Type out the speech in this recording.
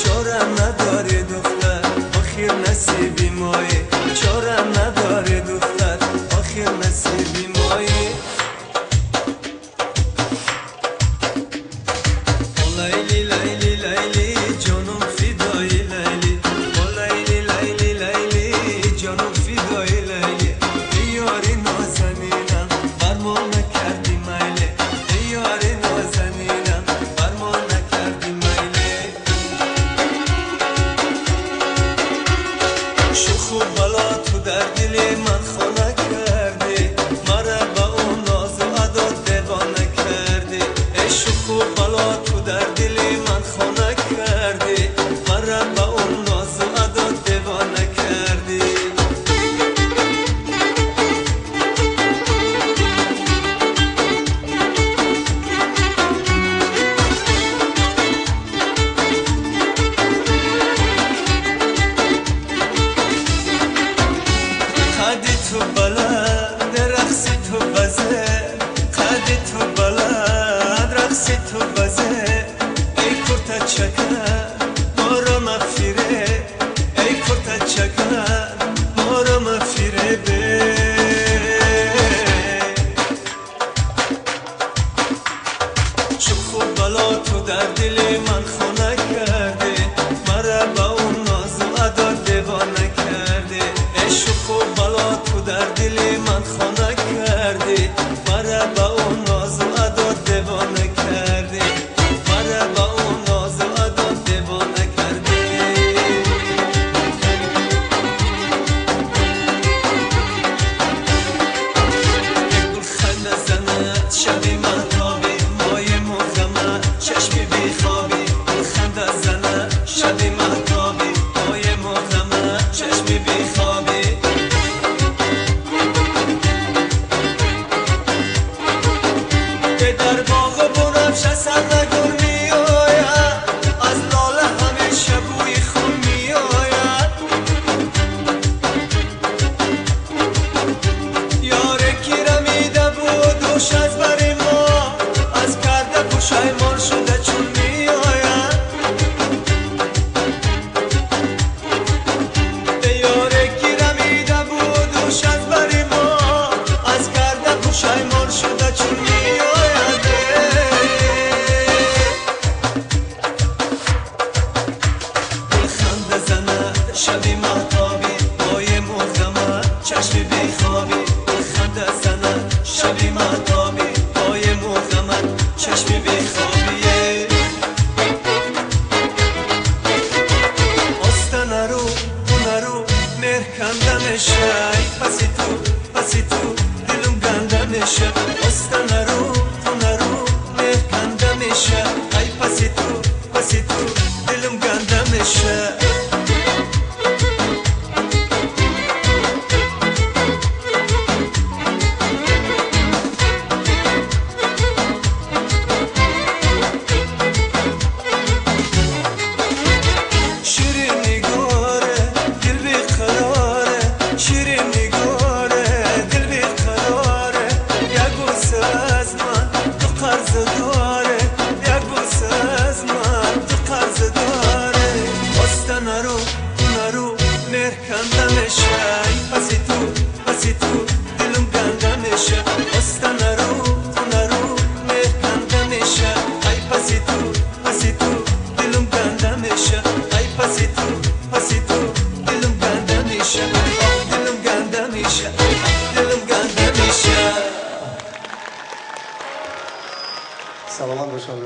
چارم نداره دختر آخر نصیبی مایه چارم نداره دختر آخر نصیبی مایه لیلی لیلی لیلی جانم فدای لیلی لیلی لیلی لیلی جانم فدای لیلی ای یاری نازنینم بر ما نکردی میله ای یاری نازنینم بر ما نکردی میله شوخ و بلا تو در دل من خانه کردی مرا با اون ناز و ادا دیوانه کردی ای شوخ و بلا تو در دل من خانه کردی مرا با اون ناز و ادا دیوانه کردی قدی تو بلند رقصی تو بزه قدی تو بلند رقصی تو بزه ای کرتا چکن ما را مفیره ای کرتا چکن ما را مفیره به شوخ و بلا تو در دل من خانه کردی مرا با اون ناز و ادا دیوانه کردی ای شوخ و بلا تو در دل من خانه کردی مرا با اون ناز و ادا دیوانه کردی مرا با اون ناز و ادا دیوانه کردی یک گل خنده زند شبی مهتابی مایه مغمد چشمی بیخوابی گل خنده زند شبی مهتابی مایه مغمد چشمی بیخوابی در باغ بنفش سرنگون می آید از لاله همیشه بوی خون می آید یاره کی رمیده بود دوش از بر ما از کرده پشیمان شده چون می آید یاره کی رمیده بود دوش از بر ما از کرده پشیمان شده چون می آید شبی مهتابی مایه مغمد چشمی بیخوابی خنده زند شبی مهتابی مایه مغمد چشمی بیخوابی آسته نرو مهر کنده میشه پسی تو دلم گنده میشه آسته نرو مهر کنده میشه ای پسی تو دلم گنده میشه نرو مهر کنده میشه پسی تو دلم گنده میشه آسته نرو مهر کنده میشه ای پسی تو دلم گنده میشه ای پسی تو دلم گنده میشه دلم گنده میشه دلم گنده میشه سلامت باشم.